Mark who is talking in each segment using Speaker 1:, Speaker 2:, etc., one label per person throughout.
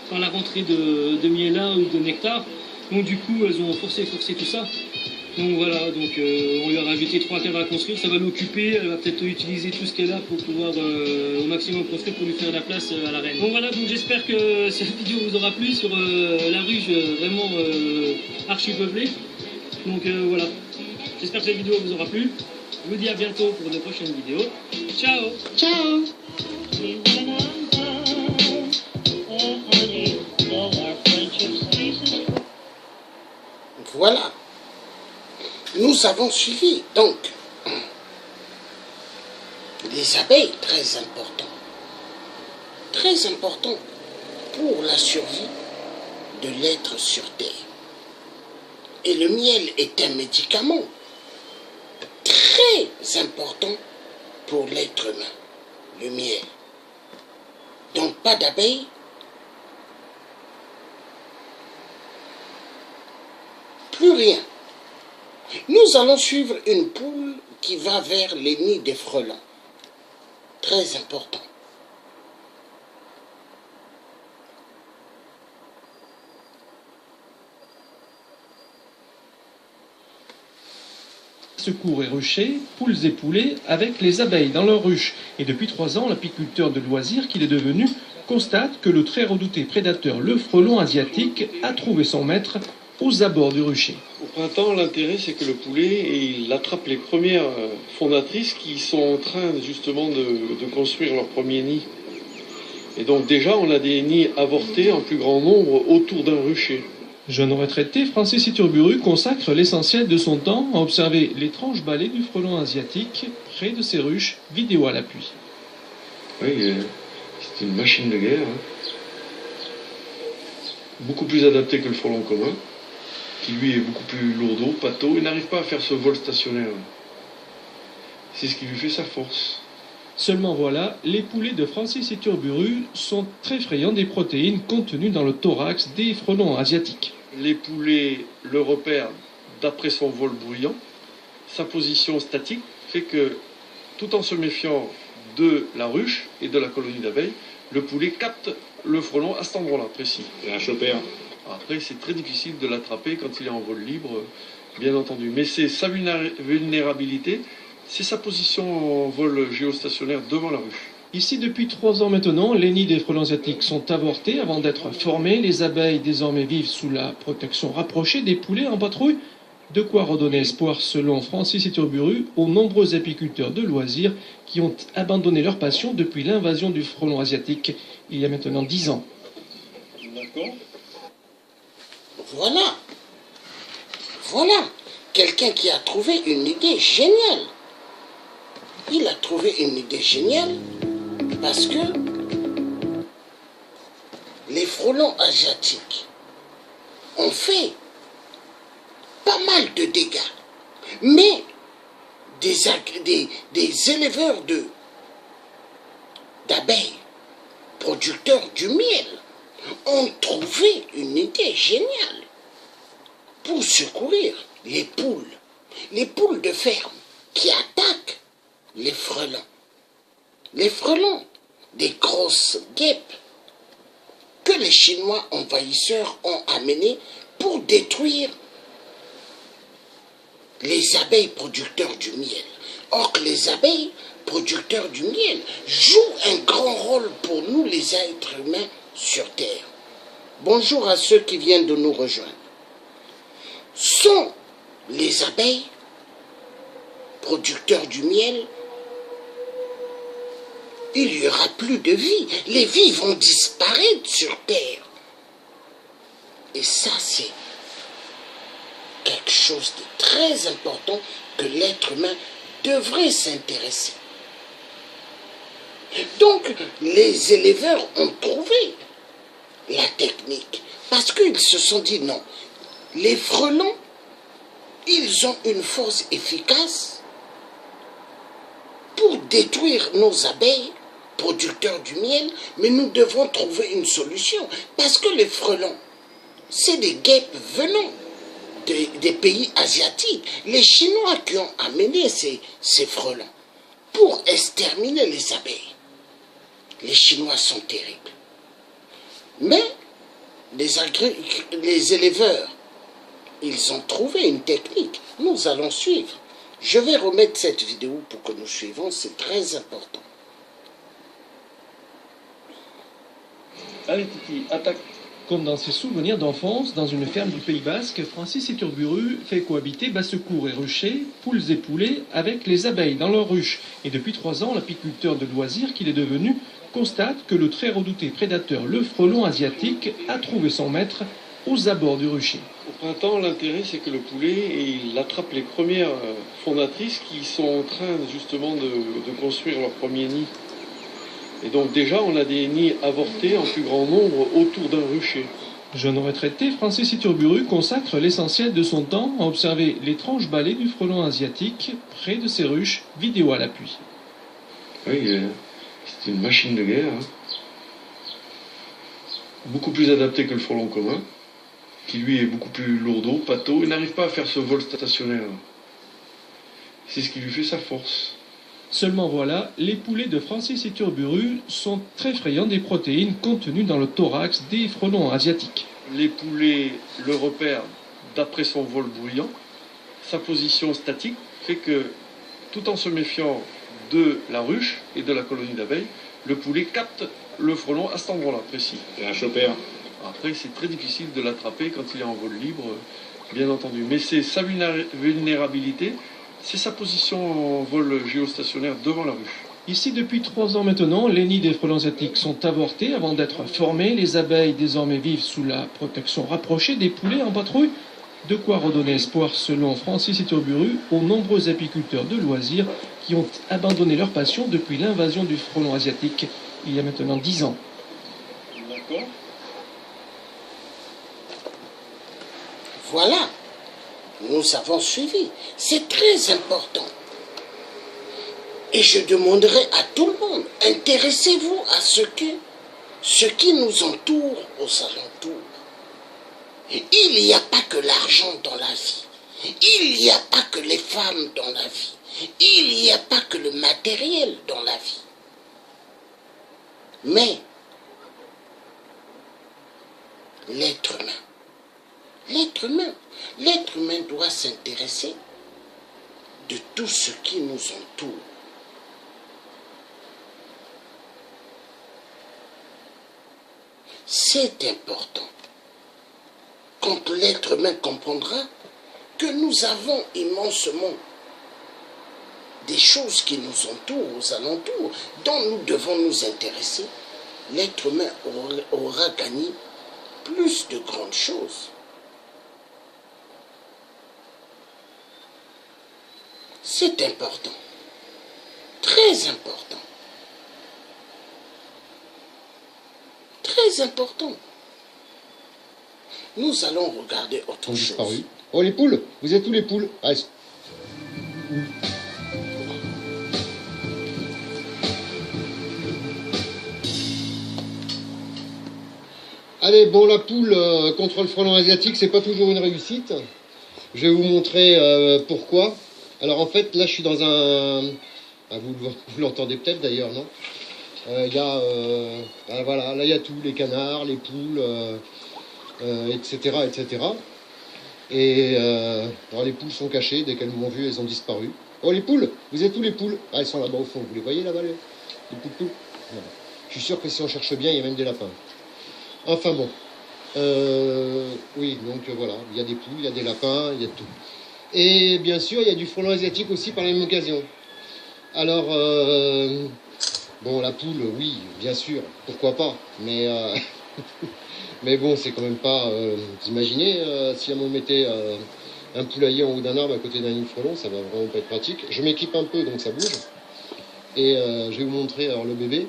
Speaker 1: Par la rentrée de miel ou de nectar. Donc du coup, elles ont forcé tout ça. Donc voilà, on lui a rajouté 3 caves à construire, ça va l'occuper, elle va peut-être utiliser tout ce qu'elle a pour pouvoir au maximum construire pour lui faire la place à la reine. Donc voilà, donc j'espère que cette vidéo vous aura plu sur la ruche vraiment archi peuplée. Donc voilà, j'espère que cette vidéo vous aura plu. Je vous dis à bientôt pour de prochaines vidéos. Ciao. Ciao.
Speaker 2: Voilà. Nous avons suivi, donc, les abeilles, très important pour la survie de l'être sur Terre. Et le miel est un médicament très important pour l'être humain, le miel. Donc pas d'abeilles, plus rien. Nous allons suivre une poule qui va vers les nids des frelons. Très important.
Speaker 3: Secours et ruchers, poules et poulets avec les abeilles dans leur ruche. Et depuis 3 ans, l'apiculteur de loisirs qu'il est devenu constate que le très redouté prédateur, le frelon asiatique, a trouvé son maître aux abords du rucher.
Speaker 4: Au printemps, l'intérêt, c'est que le poulet, il attrape les premières fondatrices qui sont en train justement de construire leur premier nid. Et donc déjà, on a des nids avortés en plus grand nombre autour d'un rucher.
Speaker 3: Jeune retraité, Francis Iturburu consacre l'essentiel de son temps à observer l'étrange balai du frelon asiatique près de ses ruches, vidéo à l'appui.
Speaker 4: Oui, c'est une machine de guerre. Beaucoup plus adapté que le frelon commun, qui lui est beaucoup plus lourdeau, pâteau, et n'arrive pas à faire ce vol stationnaire. C'est ce qui lui fait sa force.
Speaker 3: Seulement voilà, les poulets de Francis Iturburu sont très friands des protéines contenues dans le thorax des frelons asiatiques.
Speaker 4: Les poulets le repèrent d'après son vol bruyant. Sa position statique fait que, tout en se méfiant de la ruche et de la colonie d'abeilles, le poulet capte le frelon à cet endroit-là précis.
Speaker 5: C'est un chopper.
Speaker 4: Après, c'est très difficile de l'attraper quand il est en vol libre, bien entendu. Mais c'est sa vulnérabilité, c'est sa position en vol géostationnaire devant la ruche.
Speaker 3: Ici, depuis 3 ans maintenant, les nids des frelons asiatiques sont avortés avant d'être formés. Les abeilles désormais vivent sous la protection rapprochée des poulets en patrouille. De quoi redonner espoir, selon Francis Iturburu, aux nombreux apiculteurs de loisirs qui ont abandonné leur passion depuis l'invasion du frelon asiatique il y a maintenant 10 ans.
Speaker 4: D'accord.
Speaker 2: Voilà, quelqu'un qui a trouvé une idée géniale. Il a trouvé une idée géniale parce que les frelons asiatiques ont fait pas mal de dégâts. Mais des éleveurs d'abeilles, producteurs du miel, ont trouvé une idée géniale pour secourir les poules de ferme qui attaquent les frelons. Les frelons, des grosses guêpes que les Chinois envahisseurs ont amenées pour détruire les abeilles producteurs du miel. Or que les abeilles producteurs du miel jouent un grand rôle pour nous les êtres humains sur Terre. Bonjour à ceux qui viennent de nous rejoindre. Sont les abeilles producteurs du miel, il n'y aura plus de vie. Les vies vont disparaître sur Terre. Et ça, c'est quelque chose de très important que l'être humain devrait s'intéresser. Donc, les éleveurs ont trouvé la technique parce qu'ils se sont dit non, les frelons, ils ont une force efficace pour détruire nos abeilles producteurs du miel, mais nous devons trouver une solution parce que les frelons, c'est des guêpes venant des pays asiatiques. Les Chinois qui ont amené ces frelons pour exterminer les abeilles. Les Chinois sont terribles. Mais les éleveurs, ils ont trouvé une technique. Nous allons suivre. Je vais remettre cette vidéo pour que nous suivons, c'est très important.
Speaker 4: Allez Titi, attaque.
Speaker 3: Comme dans ses souvenirs d'enfance, dans une ferme du Pays Basque, Francis Iturburu fait cohabiter basse-cour et ruchers, poules et poulets avec les abeilles dans leurs ruches. Et depuis 3 ans, l'apiculteur de loisirs qu'il est devenu constate que le très redouté prédateur, le frelon asiatique, a trouvé son maître aux abords du rucher.
Speaker 4: Au printemps, l'intérêt c'est que le poulet, il attrape les premières fondatrices qui sont en train justement de construire leur premier nid. Et donc déjà, on a des nids avortés en plus grand nombre autour d'un rucher.
Speaker 3: Jeune retraité, Francis Iturburu consacre l'essentiel de son temps à observer l'étrange balai du frelon asiatique près de ses ruches, vidéo à l'appui.
Speaker 4: Oui, c'est une machine de guerre. Hein. Beaucoup plus adapté que le frelon commun, qui lui est beaucoup plus lourdeau, pâteau, et n'arrive pas à faire ce vol stationnaire. C'est ce qui lui fait sa force.
Speaker 3: Seulement voilà, les poulets de Francis Iturburu sont très friands des protéines contenues dans le thorax des frelons asiatiques.
Speaker 4: Les poulets le repèrent d'après son vol bruyant. Sa position statique fait que, tout en se méfiant de la ruche et de la colonie d'abeilles, le poulet capte le frelon à cet endroit-là précis.
Speaker 5: Et un chopper.
Speaker 4: Après, c'est très difficile de l'attraper quand il est en vol libre, bien entendu. Mais c'est sa vulnérabilité. C'est sa position en vol géostationnaire devant la ruche.
Speaker 3: Ici, depuis 3 ans maintenant, les nids des frelons asiatiques sont avortés avant d'être formés. Les abeilles désormais vivent sous la protection rapprochée des poulets en patrouille. De quoi redonner espoir, selon Francis Iturburu, aux nombreux apiculteurs de loisirs qui ont abandonné leur passion depuis l'invasion du frelon asiatique il y a maintenant 10 ans.
Speaker 4: D'accord.
Speaker 2: Voilà. Nous avons suivi. C'est très important. Et je demanderai à tout le monde, intéressez-vous à ce qui nous entoure aux alentours. Il n'y a pas que l'argent dans la vie. Il n'y a pas que les femmes dans la vie. Il n'y a pas que le matériel dans la vie. Mais l'être humain doit s'intéresser de tout ce qui nous entoure. C'est important. Quand l'être humain comprendra que nous avons immensément des choses qui nous entourent aux alentours, dont nous devons nous intéresser, l'être humain aura gagné plus de grandes choses. C'est important, très important, très important. Nous allons regarder autre chose.
Speaker 6: Disparu. Oh les poules, vous êtes où les poules? Allez, bon, la poule contre le frelon asiatique, c'est pas toujours une réussite. Je vais vous montrer pourquoi. Alors en fait, là je suis dans un... Ah, vous l'entendez peut-être d'ailleurs, non? Voilà, là il y a tout, les canards, les poules, etc., etc. Et alors les poules sont cachées, dès qu'elles m'ont vu, elles ont disparu. Oh les poules, vous êtes où les poules? Ah, elles sont là-bas au fond, vous les voyez là-bas, les poules? Voilà. Je suis sûr que si on cherche bien, il y a même des lapins. Enfin bon, oui, donc voilà, il y a des poules, il y a des lapins, il y a tout. Et bien sûr, il y a du frelon asiatique aussi par la même occasion. Alors, bon, la poule, oui, bien sûr, pourquoi pas, mais, mais bon, c'est quand même pas... vous imaginez, si on mettait un poulailler en haut d'un arbre à côté d'un nid de frelon, ça va vraiment pas être pratique. Je m'équipe un peu, donc ça bouge. Et je vais vous montrer alors le bébé.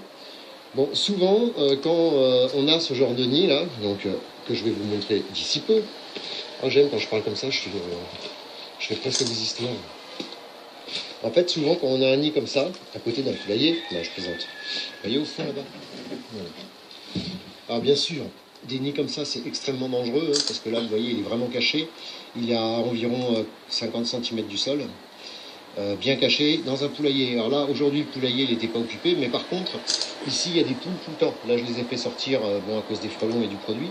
Speaker 6: Bon, souvent, quand on a ce genre de nid, là, donc, que je vais vous montrer d'ici peu, j'aime quand je parle comme ça, je fais presque des histoires. En fait, souvent, quand on a un nid comme ça, à côté d'un poulailler, là, je présente. Vous voyez au fond, là-bas? Voilà. Alors, bien sûr, des nids comme ça, c'est extrêmement dangereux, hein, parce que là, vous voyez, il est vraiment caché. Il est à environ 50 cm du sol. bien caché dans un poulailler. Alors là, aujourd'hui, le poulailler, il n'était pas occupé, mais par contre, ici, il y a des poules tout le temps. Là, je les ai fait sortir, bon, à cause des frelons et du produit,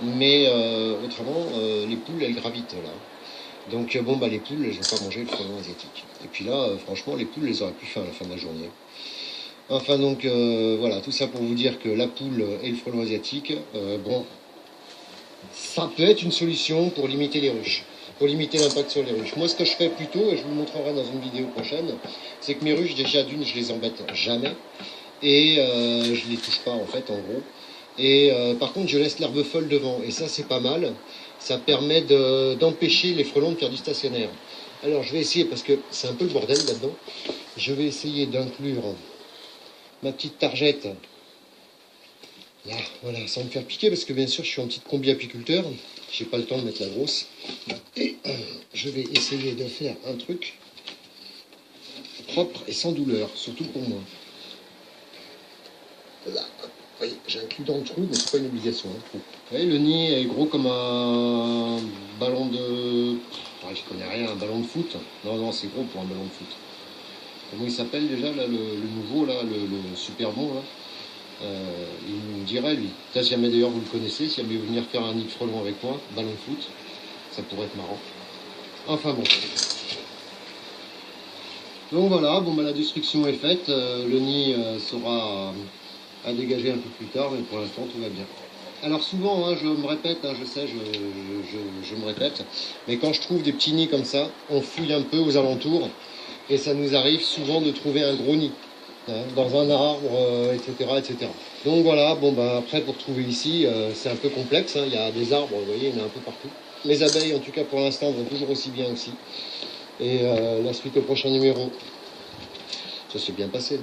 Speaker 6: mais autrement, les poules, elles gravitent là. Donc, bon, bah, les poules, elles n'ont pas mangé le frelon asiatique. Et puis là, franchement, les poules, elles auraient plus faim à la fin de la journée. Enfin, donc, voilà, tout ça pour vous dire que la poule et le frelon asiatique, bon, ça peut être une solution pour limiter les ruches, pour limiter l'impact sur les ruches. Moi, ce que je fais plutôt, et je vous le montrerai dans une vidéo prochaine, c'est que mes ruches, déjà d'une, je les embête jamais, et je les touche pas en fait, en gros. Et par contre, je laisse l'herbe folle devant, et ça, c'est pas mal. Ça permet d'empêcher les frelons de faire du stationnaire. Alors, je vais essayer, parce que c'est un peu le bordel là-dedans, je vais essayer d'inclure ma petite targette. Là, voilà, sans me faire piquer, parce que bien sûr, je suis en petite combi apiculteur. J'ai pas le temps de mettre la grosse. Et je vais essayer de faire un truc propre et sans douleur, surtout pour moi. Là, vous voyez, j'ai inclus dans le trou, mais c'est pas une obligation. Hein. Vous voyez, le nid est gros comme un ballon de... Ah, je connais rien, un ballon de foot. Non, non, c'est gros pour un ballon de foot. Comment il s'appelle déjà, là, le nouveau, là, le super bon, là. Il me dirait, lui. Ça, si jamais d'ailleurs vous le connaissez, si jamais vous venir faire un nid de frelon avec moi, ballon de foot, ça pourrait être marrant. Enfin bon. Donc voilà, bon, bah, la destruction est faite. Le nid sera à dégager un peu plus tard, mais pour l'instant tout va bien. Alors souvent, hein, je me répète, hein, je sais, je me répète, mais quand je trouve des petits nids comme ça, on fouille un peu aux alentours, et ça nous arrive souvent de trouver un gros nid. Dans un arbre, etc., etc. Donc voilà, bon bah après pour trouver ici, c'est un peu complexe, hein. Il y a des arbres, vous voyez, il y en a un peu partout. Les abeilles, en tout cas pour l'instant, vont toujours aussi bien aussi. Et la suite au prochain numéro, ça s'est bien passé.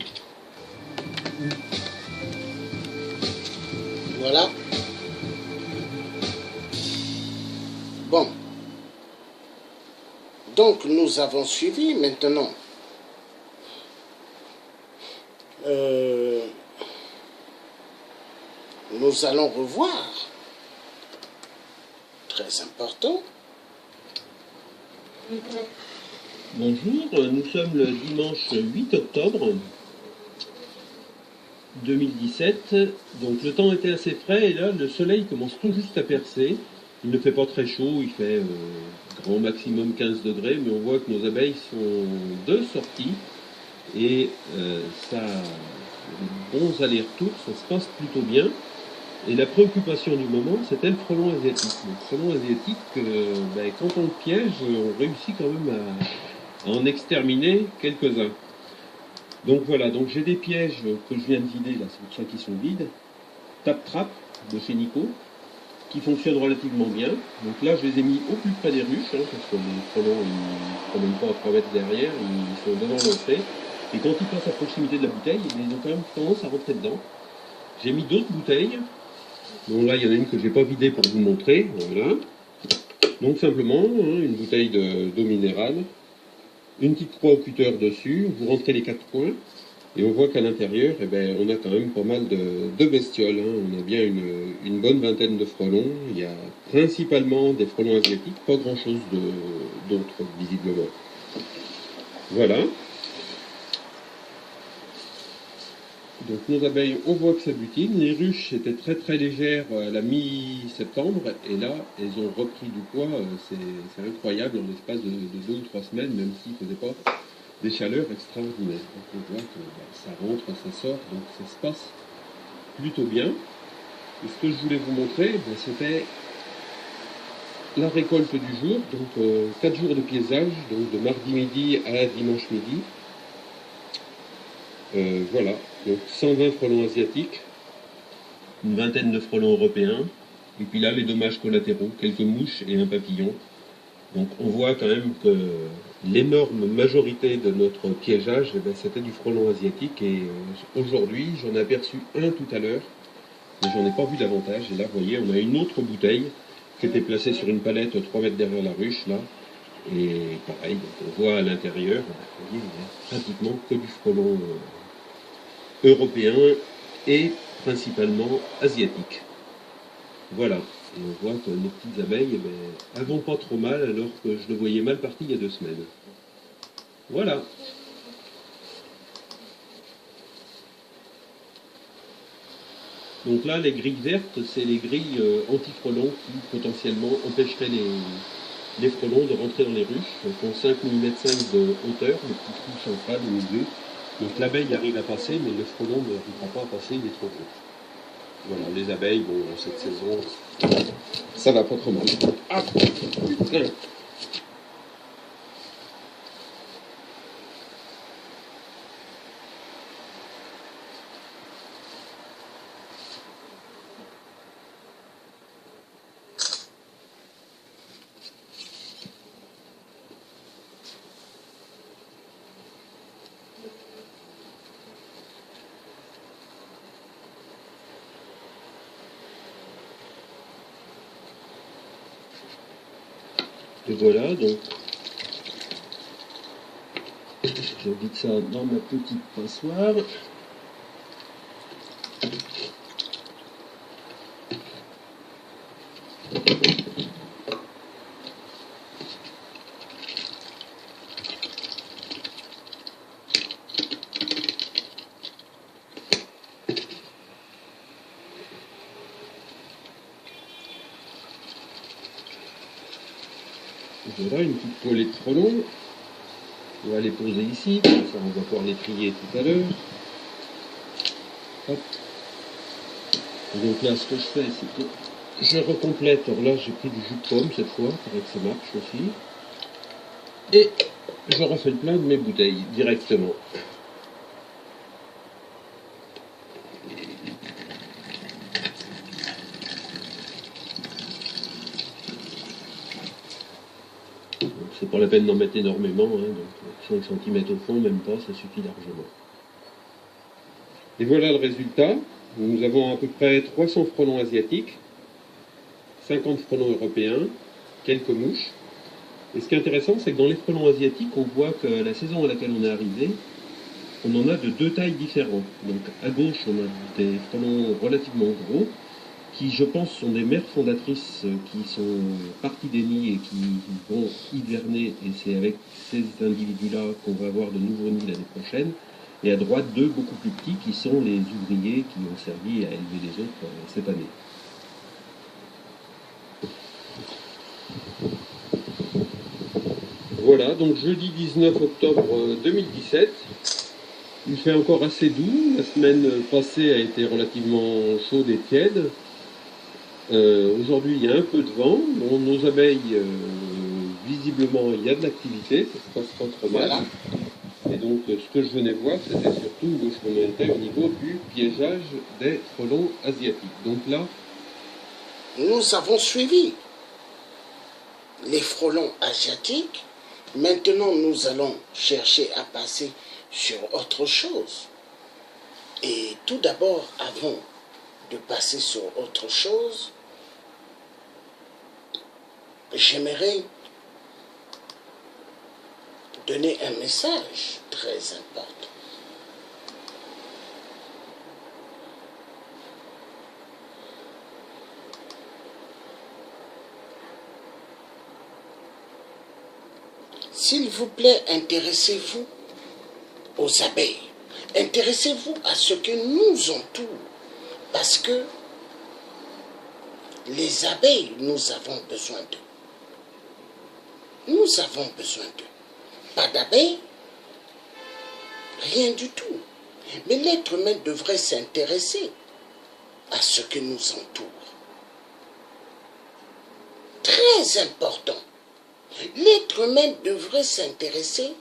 Speaker 2: Voilà. Bon. Donc nous avons suivi maintenant. Nous allons revoir, très important.
Speaker 5: Bonjour, nous sommes le dimanche 8 octobre 2017, donc le temps était assez frais et là le soleil commence tout juste à percer. Il ne fait pas très chaud, il fait grand maximum 15 degrés, mais on voit que nos abeilles sont de sortie et ça bons allers-retours, ça se passe plutôt bien. Et la préoccupation du moment, c'était le frelon asiatique. Le frelon asiatique, quand on le piège, on réussit quand même à en exterminer quelques-uns. Donc voilà, donc j'ai des pièges que je viens de vider, là, c'est pour ça qu'ils sont vides. Tap-trap de chez Nico, qui fonctionne relativement bien. Donc là, je les ai mis au plus près des ruches, hein, parce que les frelons, ils ne promènent pas à 3 mètres derrière, ils sont devant l'entrée. Et quand ils passent à proximité de la bouteille, ils ont quand même tendance à rentrer dedans. J'ai mis d'autres bouteilles. Donc là, il y en a une que je n'ai pas vidée pour vous montrer. Voilà. Donc simplement, hein, une bouteille d'eau minérale, une petite croix au cutter dessus, vous rentrez les 4 coins, et on voit qu'à l'intérieur, on a quand même pas mal de bestioles. Hein. On a bien une bonne vingtaine de frelons. Il y a principalement des frelons asiatiques, pas grand-chose d'autre, visiblement. Voilà. Donc nos abeilles, on voit que ça butine. Les ruches étaient très très légères à la mi-septembre et là, elles ont repris du poids. C'est incroyable en l'espace de 2 ou 3 semaines, même s'il ne faisait pas des chaleurs extraordinaires. Donc on voit que ça rentre, ça sort, donc ça se passe plutôt bien. Et ce que je voulais vous montrer, c'était la récolte du jour. Donc 4 jours de piésage, donc de mardi midi à dimanche midi. Voilà, donc 120 frelons asiatiques, une vingtaine de frelons européens, et puis là les dommages collatéraux, quelques mouches et un papillon. Donc on voit quand même que l'énorme majorité de notre piégeage, c'était du frelon asiatique, et aujourd'hui j'en ai aperçu un tout à l'heure, mais j'en ai pas vu davantage. Et là vous voyez, on a une autre bouteille qui était placée sur une palette 3 mètres derrière la ruche, là. Et pareil, donc on voit à l'intérieur, il n'y a pratiquement que du frelon européen et principalement asiatique. Voilà, et on voit que nos petites abeilles, elles vont pas trop mal alors que je le voyais mal parti il y a 2 semaines. Voilà. Donc là, les grilles vertes, c'est les grilles anti-frelons qui potentiellement empêcheraient les frelons de rentrer dans les ruches. Donc en 5 mm 5 de hauteur, le petit trou central au milieu. Donc l'abeille arrive à passer, mais le frelon n'arrivera pas à passer, il est trop gros. Voilà, les abeilles, bon, cette saison, ça va pas trop mal. Ah, putain. Et voilà, donc je vide ça dans ma petite passoire. Voilà, une petite poêlée de frelons. On va les poser ici, comme ça on va pouvoir les trier tout à l'heure. Hop. Et donc là, ce que je fais, c'est que je recomplète. Alors là, j'ai pris du jus de pomme cette fois, pour que ça marche aussi. Et je refais le plein de mes bouteilles directement. C'est pas la peine d'en mettre énormément, hein, donc 5 cm au fond, même pas, ça suffit largement. Et voilà le résultat. Nous avons à peu près 300 frelons asiatiques, 50 frelons européens, quelques mouches. Et ce qui est intéressant, c'est que dans les frelons asiatiques, on voit que la saison à laquelle on est arrivé, on en a de 2 tailles différentes. Donc à gauche, on a des frelons relativement gros, qui, je pense, sont des mères fondatrices qui sont parties des nids et qui vont hiverner. Et c'est avec ces individus-là qu'on va avoir de nouveaux nids l'année prochaine. Et à droite, 2 beaucoup plus petits qui sont les ouvriers qui ont servi à élever les autres cette année. Voilà, donc jeudi 19 octobre 2017. Il fait encore assez doux. La semaine passée a été relativement chaude et tiède. Aujourd'hui, il y a un peu de vent. Bon, nos abeilles, visiblement, il y a de l'activité. Ça se passe pas trop mal.
Speaker 2: Voilà.
Speaker 5: Et donc, ce que je venais voir, c'était surtout où est-ce qu'on était au niveau du piégeage des frelons asiatiques. Donc là,
Speaker 2: Nous avons suivi les frelons asiatiques. Maintenant, nous allons chercher à passer sur autre chose. Et tout d'abord, avant de passer sur autre chose, j'aimerais donner un message très important. S'il vous plaît, intéressez-vous aux abeilles. Intéressez-vous à ce que nous entoure. Parce que les abeilles, nous avons besoin d'eux. Nous avons besoin d'eux. Pas d'abeilles, rien du tout. Mais l'être humain devrait s'intéresser à ce que nous entoure. Très important. L'être humain devrait s'intéresser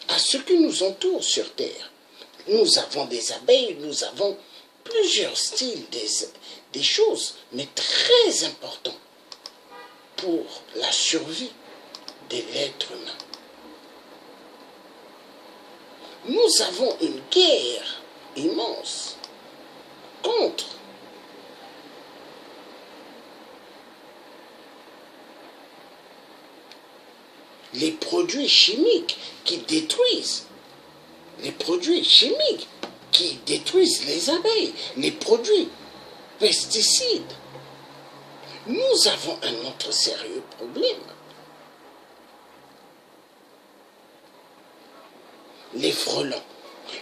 Speaker 2: à ce qui nous entoure sur Terre. Nous avons des abeilles, nous avons plusieurs styles des choses, mais très importants pour la survie de l'être humain. Nous avons une guerre immense contre les produits chimiques qui détruisent, les produits chimiques qui détruisent les abeilles, les produits pesticides. Nous avons un autre sérieux problème, les frelons.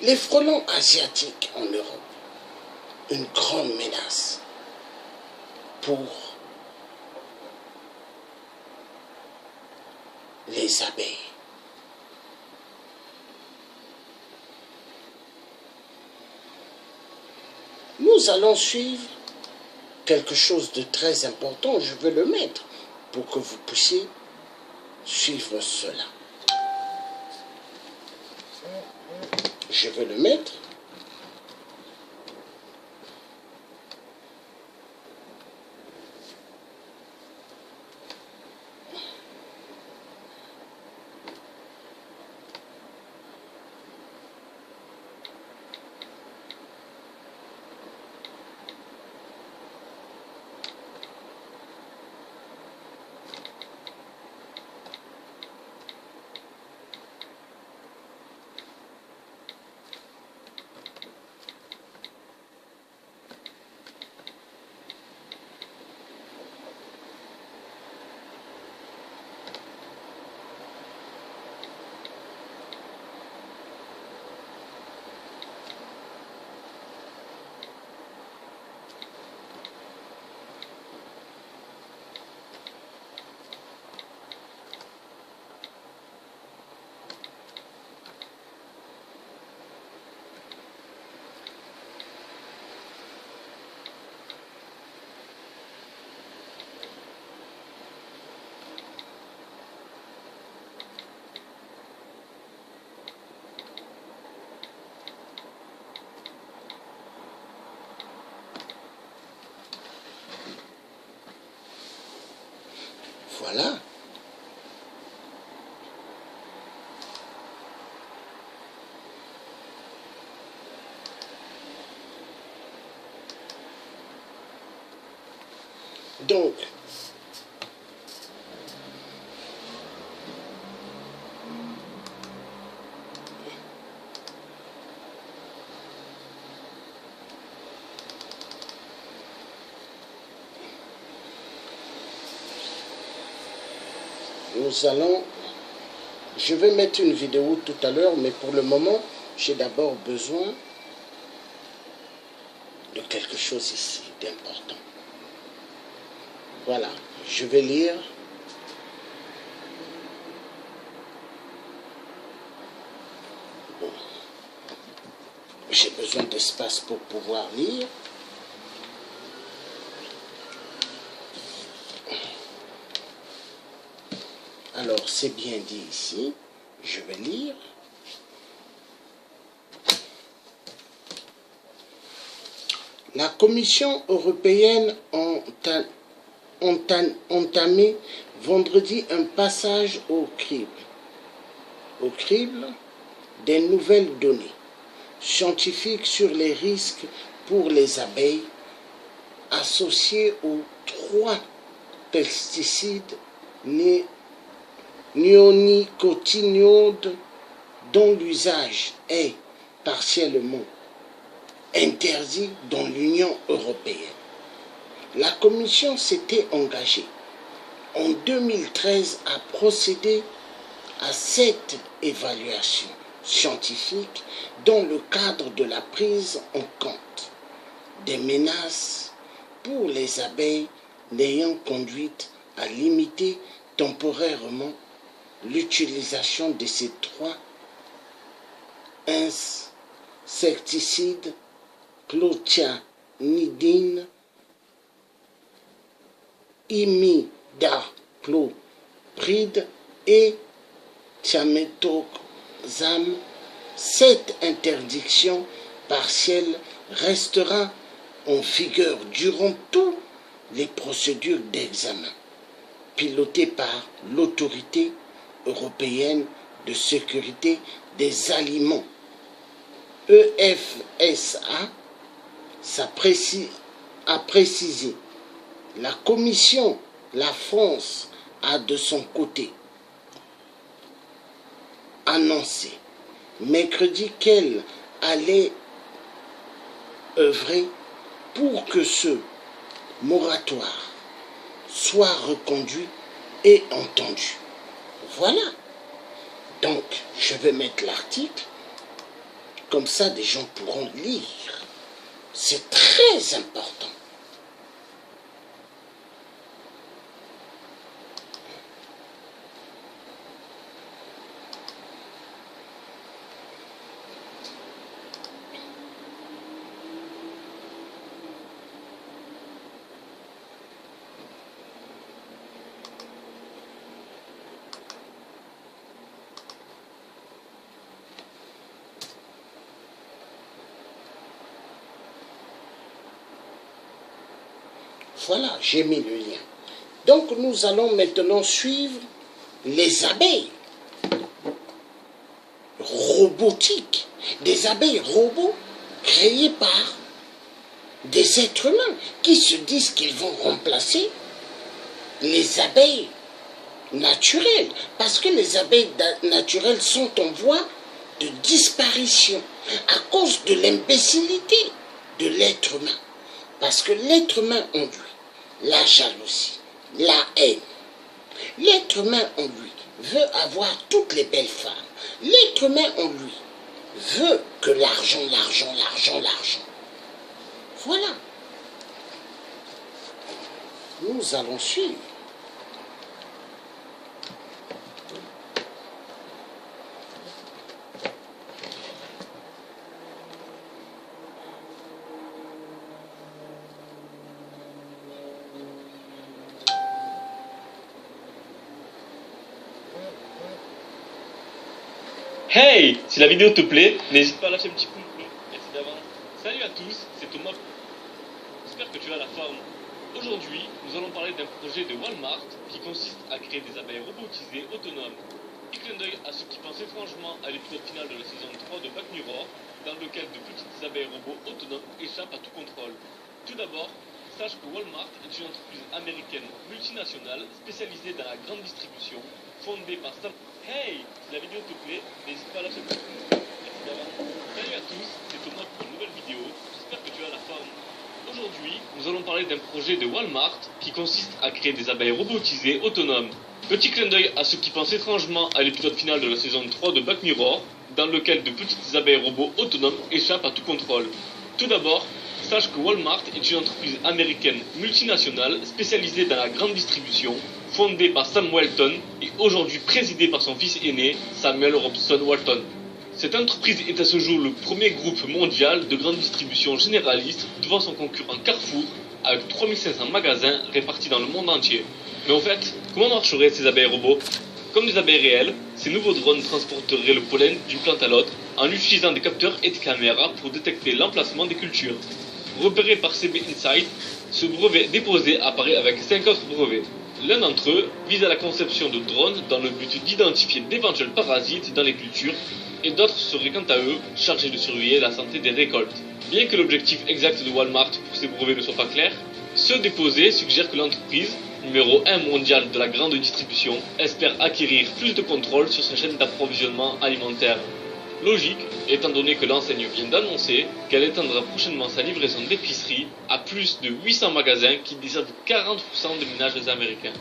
Speaker 2: Les frelons asiatiques en Europe, une grande menace pour les abeilles. Nous allons suivre quelque chose de très important, je vais le mettre pour que vous puissiez suivre cela. Je vais le mettre. Voilà. Donc, je vais mettre une vidéo tout à l'heure, mais pour le moment, j'ai d'abord besoin de quelque chose ici d'important. Voilà, je vais lire. Bon. J'ai besoin d'espace pour pouvoir lire. Alors, c'est bien dit ici. Je vais lire. La Commission européenne a entamé vendredi un passage au crible des nouvelles données scientifiques sur les risques pour les abeilles associés aux 3 pesticides néonicotinoïdes dont l'usage est partiellement interdit dans l'Union européenne. La Commission s'était engagée en 2013 à procéder à cette évaluation scientifique dans le cadre de la prise en compte des menaces pour les abeilles l'ayant conduite à limiter temporairement l'utilisation de ces 3 insecticides clothianidine, imidaclopride et thiaméthoxam. Cette interdiction partielle restera en vigueur durant toutes les procédures d'examen pilotées par l'Autorité européenne de sécurité des aliments, EFSA, a précisé. La Commission, la France, a de son côté annoncé mercredi qu'elle allait œuvrer pour que ce moratoire soit reconduit et entendu. Voilà. Donc, je vais mettre l'article Comme ça, des gens pourront lire. C'est très important. Voilà, j'ai mis le lien. Donc nous allons maintenant suivre les abeilles robotiques, des abeilles robots créées par des êtres humains qui se disent qu'ils vont remplacer les abeilles naturelles, parce que les abeilles naturelles sont en voie de disparition à cause de l'imbécilité de l'être humain. Parce que l'être humain en lui, la jalousie, la haine, l'être humain en lui veut avoir toutes les belles femmes. L'être humain en lui veut que l'argent, l'argent, l'argent, l'argent. Voilà. Nous allons suivre.
Speaker 7: Hey, si la vidéo te plaît, n'hésite pas à lâcher un petit pouce bleu. Merci d'avance. Salut à tous, c'est Thomas. J'espère que tu as la forme. Aujourd'hui, nous allons parler d'un projet de Walmart qui consiste à créer des abeilles robotisées autonomes. Petit clin d'œil à ceux qui pensent étrangement à l'épisode final de la saison 3 de Black Mirror, dans lequel de petites abeilles robots autonomes échappent à tout contrôle. Tout d'abord, sache que Walmart est une entreprise américaine multinationale spécialisée dans la grande distribution, fondée par Sam. Hey, si la vidéo te plaît, n'hésite pas à lâcher un petit pouce bleu. Merci d'avance. Salut à tous, c'est Thomas pour une nouvelle vidéo. J'espère que tu as la forme. Aujourd'hui, nous allons parler d'un projet de Walmart qui consiste à créer des abeilles robotisées autonomes. Petit clin d'œil à ceux qui pensent étrangement à l'épisode final de la saison 3 de Black Mirror, dans lequel de petites abeilles robots autonomes échappent à tout contrôle. Tout d'abord, sache que Walmart est une entreprise américaine multinationale spécialisée dans la grande distribution, fondée par Sam Walton et aujourd'hui présidée par son fils aîné, Samuel Robson Walton. Cette entreprise est à ce jour le premier groupe mondial de grande distribution généraliste devant son concurrent Carrefour avec 3500 magasins répartis dans le monde entier. Mais en fait, comment marcheraient ces abeilles robots? Comme des abeilles réelles, ces nouveaux drones transporteraient le pollen d'une plante à l'autre en utilisant des capteurs et des caméras pour détecter l'emplacement des cultures. Repéré par CB Insight, ce brevet déposé apparaît avec 5 autres brevets. L'un d'entre eux vise à la conception de drones dans le but d'identifier d'éventuels parasites dans les cultures et d'autres seraient quant à eux chargés de surveiller la santé des récoltes. Bien que l'objectif exact de Walmart pour ces brevets ne soit pas clair, ceux déposés suggèrent que l'entreprise, numéro 1 mondiale de la grande distribution, espère acquérir plus de contrôle sur sa chaîne d'approvisionnement alimentaire. Logique, étant donné que l'enseigne vient d'annoncer qu'elle étendra prochainement sa livraison d'épicerie à plus de 800 magasins qui desservent 40% des ménages américains.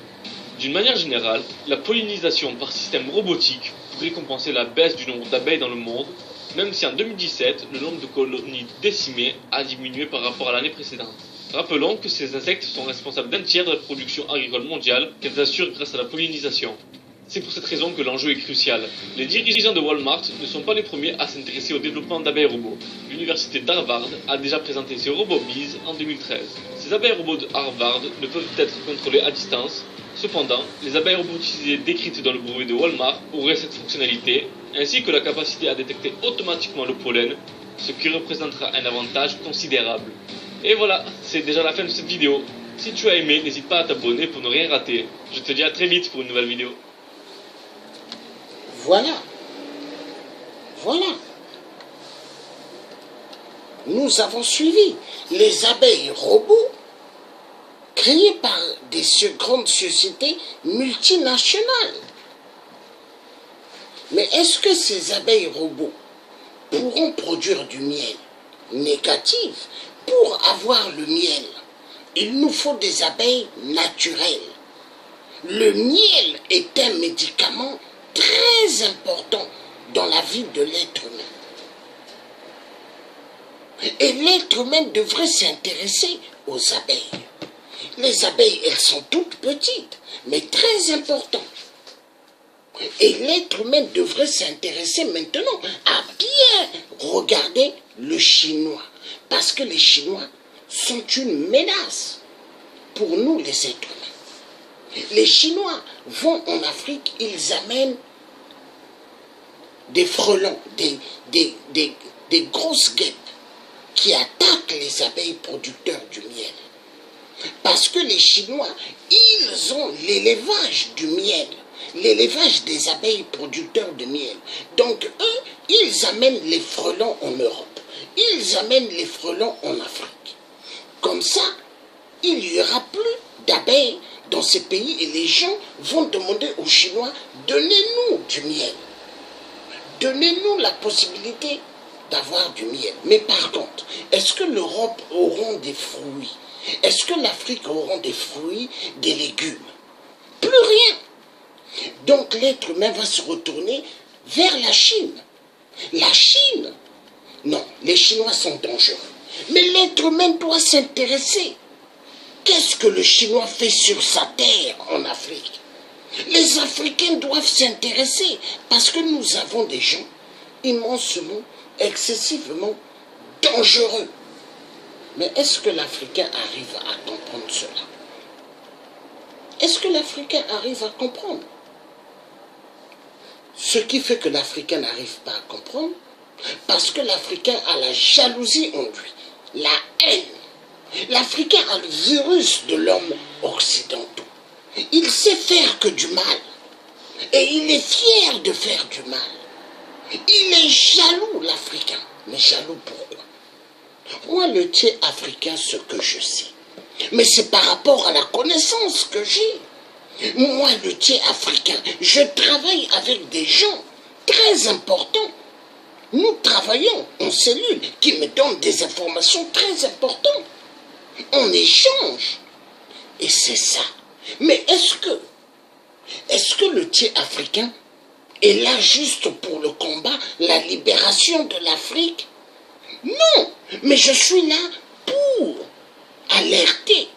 Speaker 7: D'une manière générale, la pollinisation par système robotique pourrait compenser la baisse du nombre d'abeilles dans le monde, même si en 2017, le nombre de colonies décimées a diminué par rapport à l'année précédente. Rappelons que ces insectes sont responsables d'un tiers de la production agricole mondiale qu'elles assurent grâce à la pollinisation. C'est pour cette raison que l'enjeu est crucial. Les dirigeants de Walmart ne sont pas les premiers à s'intéresser au développement d'abeilles robots. L'université d'Harvard a déjà présenté ses RoboBees en 2013. Ces abeilles robots de Harvard ne peuvent être contrôlées à distance. Cependant, les abeilles robotisées décrites dans le brevet de Walmart auraient cette fonctionnalité, ainsi que la capacité à détecter automatiquement le pollen, ce qui représentera un avantage considérable. Et voilà, c'est déjà la fin de cette vidéo. Si tu as aimé, n'hésite pas à t'abonner pour ne rien rater. Je te dis à très vite pour une nouvelle vidéo.
Speaker 2: Voilà. Voilà. Nous avons suivi les abeilles robots créées par des grandes sociétés multinationales. Mais est-ce que ces abeilles robots pourront produire du miel? Négatif. Pour avoir le miel, il nous faut des abeilles naturelles. Le miel est un médicament très important dans la vie de l'être humain. Et l'être humain devrait s'intéresser aux abeilles. Les abeilles, elles sont toutes petites, mais très importantes. Et l'être humain devrait s'intéresser maintenant à bien regarder le chinois. Parce que les Chinois sont une menace pour nous, les êtres humains. Les Chinois vont en Afrique, ils amènent des frelons, des grosses guêpes qui attaquent les abeilles producteurs du miel. Parce que les Chinois, ils ont l'élevage du miel, l'élevage des abeilles producteurs de miel. Donc eux, ils amènent les frelons en Europe, ils amènent les frelons en Afrique. Comme ça, il n'y aura plus d'abeilles dans ces pays et les gens vont demander aux Chinois, donnez-nous du miel. Donnez-nous la possibilité d'avoir du miel. Mais par contre, est-ce que l'Europe aura des fruits? Est-ce que l'Afrique aura des fruits, des légumes? Plus rien. Donc l'être humain va se retourner vers la Chine. La Chine, non, les Chinois sont dangereux. Mais l'être humain doit s'intéresser. Qu'est-ce que le Chinois fait sur sa terre en Afrique? Les Africains doivent s'intéresser parce que nous avons des gens immensement, excessivement dangereux. Mais est-ce que l'Africain arrive à comprendre cela? Est-ce que l'Africain arrive à comprendre? Ce qui fait que l'Africain n'arrive pas à comprendre, parce que l'Africain a la jalousie en lui, la haine. L'Africain a le virus de l'homme occidental. Il sait faire que du mal. Et il est fier de faire du mal. Il est jaloux, l'Africain. Mais jaloux pourquoi? Moi, le thé africain, ce que je sais. Mais c'est par rapport à la connaissance que j'ai. Moi, le thé africain, je travaille avec des gens très importants. Nous travaillons en cellule qui me donnent des informations très importantes. On échange. Et c'est ça. Mais est-ce que le thé africain est là juste pour le combat, la libération de l'Afrique? Non, mais je suis là pour alerter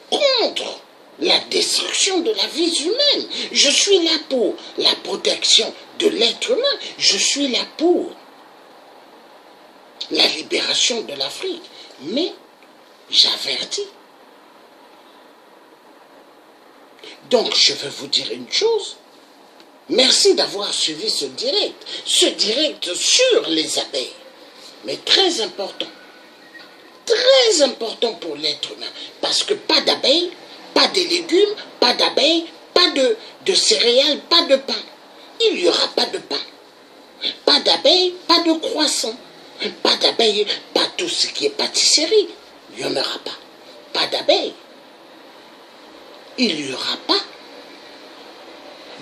Speaker 2: contre la destruction de la vie humaine. Je suis là pour la protection de l'être humain. Je suis là pour la libération de l'Afrique. Mais j'avertis. Donc, je vais vous dire une chose. Merci d'avoir suivi ce direct sur les abeilles. Mais très important pour l'être humain. Parce que pas d'abeilles, pas de légumes, pas d'abeilles, pas de céréales, pas de pain. Il n'y aura pas de pain. Pas d'abeilles, pas de croissants. Pas d'abeilles, pas tout ce qui est pâtisserie. Il n'y en aura pas. Pas d'abeilles. Il n'y aura pas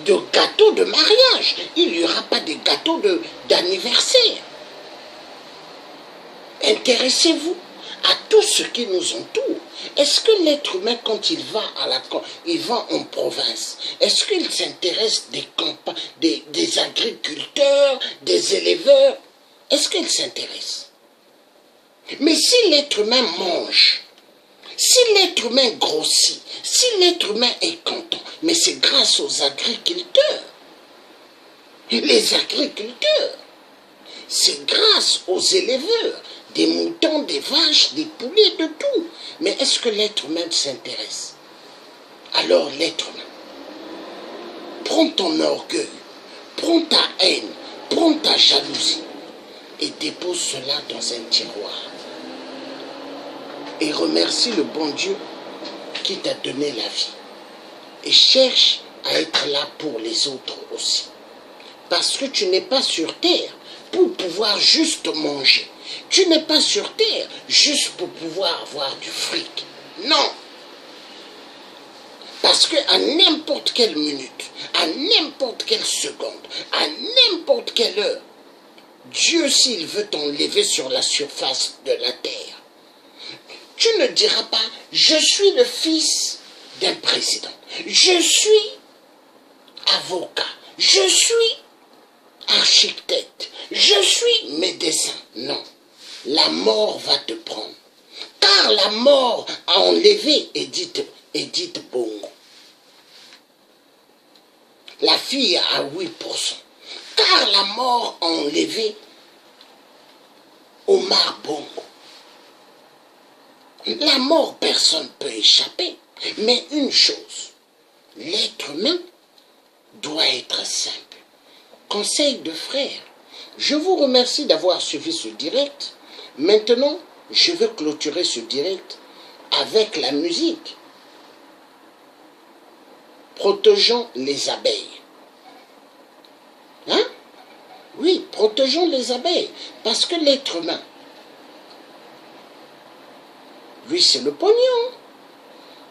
Speaker 2: de gâteau de mariage. Il n'y aura pas de gâteau d'anniversaire. Intéressez-vous à tout ce qui nous entoure. Est-ce que l'être humain, quand il va en province, est-ce qu'il s'intéresse des agriculteurs, des éleveurs? Est-ce qu'il s'intéresse? Mais si l'être humain mange, si l'être humain grossit, si l'être humain est content, mais c'est grâce aux agriculteurs. Les agriculteurs, c'est grâce aux éleveurs, des moutons, des vaches, des poulets, de tout. Mais est-ce que l'être humain s'intéresse? Alors l'être humain, prends ton orgueil, prends ta haine, prends ta jalousie et dépose cela dans un tiroir. Et remercie le bon Dieu qui t'a donné la vie. Et cherche à être là pour les autres aussi. Parce que tu n'es pas sur terre pour pouvoir juste manger. Tu n'es pas sur terre juste pour pouvoir avoir du fric. Non. Parce qu'à n'importe quelle minute, à n'importe quelle seconde, à n'importe quelle heure, Dieu, s'il veut t'enlever sur la surface de la terre, tu ne diras pas, je suis le fils d'un président, je suis avocat, je suis architecte, je suis médecin. Non. la mort va te prendre. Car la mort a enlevé Edith Bongo. La fille à 8%. Car la mort a enlevé Omar Bongo. La mort, personne ne peut échapper. Mais une chose, l'être humain doit être simple. Conseil de frère, je vous remercie d'avoir suivi ce direct. Maintenant, je veux clôturer ce direct avec la musique. Protégeons les abeilles. Hein? Oui, protégeons les abeilles. Parce que l'être humain, lui, c'est le pognon.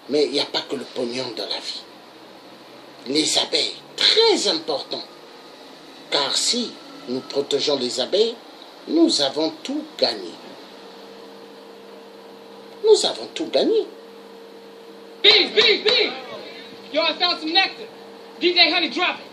Speaker 2: Mais il n'y a pas que le pognon dans la vie. Les abeilles, très important. Car si nous protégeons les abeilles, nous avons tout gagné. Nous avons tout gagné.
Speaker 8: Bees, bees, bees! Yo, I found some nectar. DJ Honey, drop it.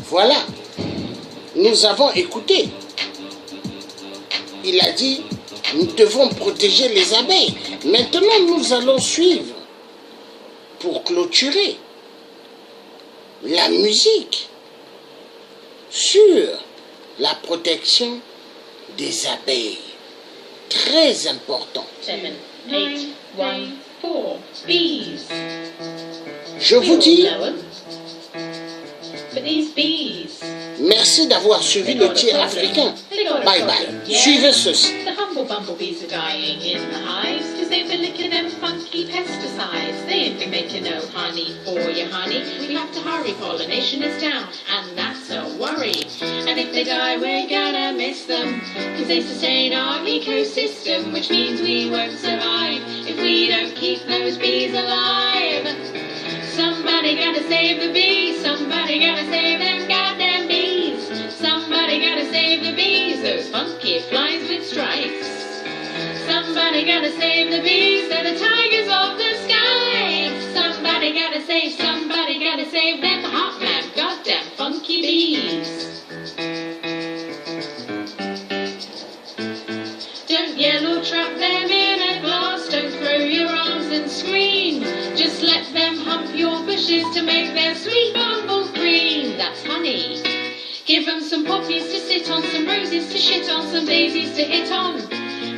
Speaker 2: Voilà, nous avons écouté. Il a dit, nous devons protéger les abeilles. Maintenant, nous allons suivre pour clôturer la musique sur la protection des abeilles. Très important.
Speaker 9: 7, 8, 1, 4, bees.
Speaker 2: Je vous dis merci d'avoir suivi le tir africain. Bye bye. Suivez ceci.
Speaker 9: The humble bumblebees are dying in the hives because they've been licking them funky pesticides. They ain't been making no honey for your honey. We have to hurry, pollination is down, and that's a worry. And if they die, we're gonna miss them because they sustain our ecosystem, which means we won't survive if we don't keep those bees alive. Somebody gotta save the bees. Somebody gotta save them goddamn bees. Somebody gotta save the bees. Those funky flies with stripes. Somebody gotta save the bees. They're the tigers of the sky. Somebody gotta save them hot man goddamn funky bees. Don't yell or trap them in a glass. Don't throw your arms and scream. Just let them hump your bushes to make their sweet bumble cream. That's honey. Give them some poppies to sit on, some roses to shit on, some daisies to hit on.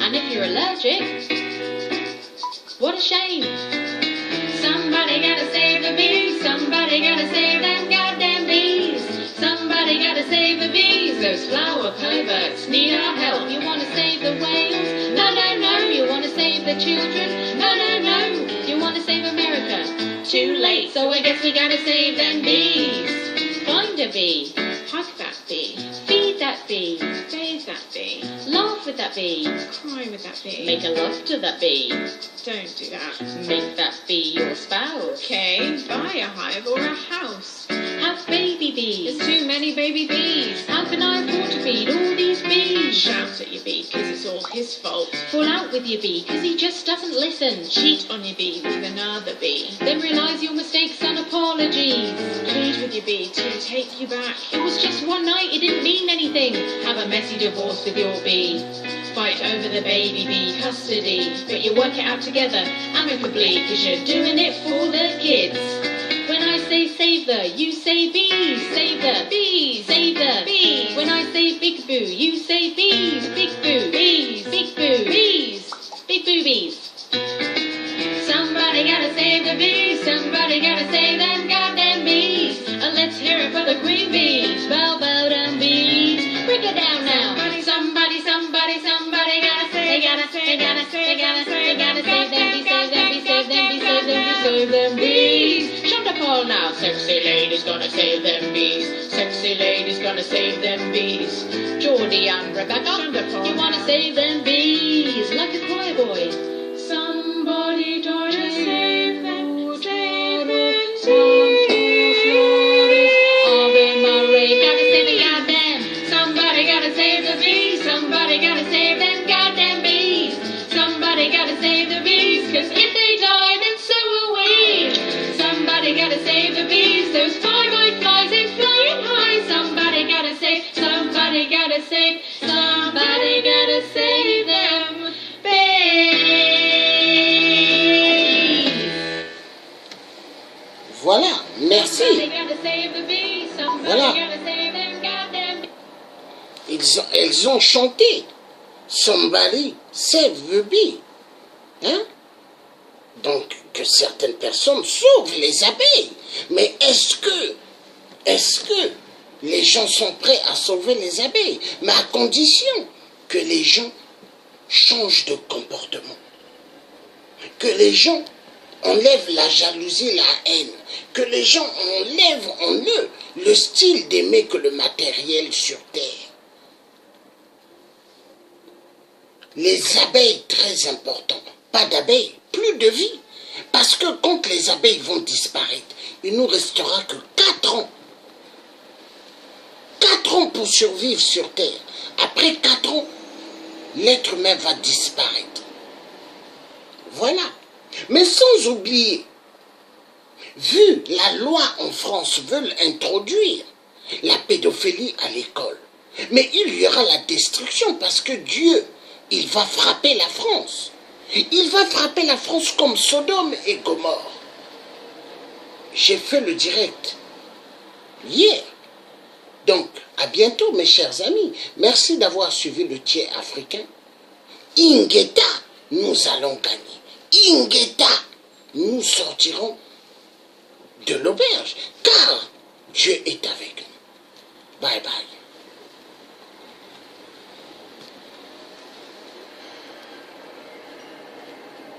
Speaker 9: And if you're allergic, what a shame. Somebody gotta save the bees. Somebody gotta save them goddamn bees. Somebody gotta save the bees. Those flower perverts need our help. You wanna save the whales? No, no, no. You wanna save the children? No, no, no. You wanna save America? Too late. So I guess we gotta save them bees. Find a a bee, hug that bee, feed that bee, bathe that bee, laugh with that bee, cry with that bee, make a love to that bee. Don't do that. Make that bee your spouse. Okay, buy a hive or a house. Have baby bees. There's too many baby bees. How can I afford to feed all these bees? Shout at your bee because it's all his fault. Fall out with your bee because he just doesn't listen. Cheat on your bee with another bee. Then realise your mistakes and apologies. Plead with your bee to take you back. It was just one night, it didn't mean anything. Have a messy divorce with your bee. Fight over the baby bee custody, but you work it out together amicably, because you're doing it for the kids. When I say save the, you say bees. Save the bees. Save the bees. When I say big boo, you say bees. Big boo. Bees. Big boo. Bees. Big boo bees. Somebody gotta save the bees. Somebody gotta save them goddamn bees. Let's hear it for the queen bees. Bow, bow down bees. Break it down now. Somebody gotta save. They gotta save them bees. Save them bees. Shut up all now. Sexy ladies gonna save them bees. Sexy ladies gonna save them bees. Geordie and Rebecca, you wanna save them bees like a choir boy. Somebody gotta save them. Save them. Ave Maria, gotta save the goddamn. Somebody gotta save the bees. Somebody gotta save them goddamn bees. Somebody gotta save the bees, 'cause if they die, then so will we. Somebody gotta save the bees. Those fly-by flies ain't flying high. Somebody gotta save. Somebody gotta save. Somebody gotta save them bees.
Speaker 2: Voilà, merci.
Speaker 9: Somebody gotta save the bees. Somebody
Speaker 2: Voilà.
Speaker 9: gotta save them goddamn bees.
Speaker 2: Elles ont chanté. Somebody save the bee. Hein? Donc, que certaines personnes sauvent les abeilles. Mais est-ce que les gens sont prêts à sauver les abeilles? Mais à condition que les gens changent de comportement. Que les gens enlèvent la jalousie, la haine. Que les gens enlèvent en eux le style d'aimer que le matériel sur Terre. Les abeilles, très important. Pas d'abeilles, plus de vie. Parce que quand les abeilles vont disparaître, il nous restera que 4 ans. 4 ans pour survivre sur Terre. Après 4 ans, l'être humain va disparaître. Voilà. Mais sans oublier, vu la loi en France veut introduire la pédophilie à l'école, mais il y aura la destruction parce que Dieu, il va frapper la France. Il va frapper la France comme Sodome et Gomorrhe. J'ai fait le direct hier. Donc, à bientôt mes chers amis. Merci d'avoir suivi le tiers africain. Ingeta, nous allons gagner. Ingeta, nous sortirons de l'auberge. Car Dieu est avec nous. Bye bye.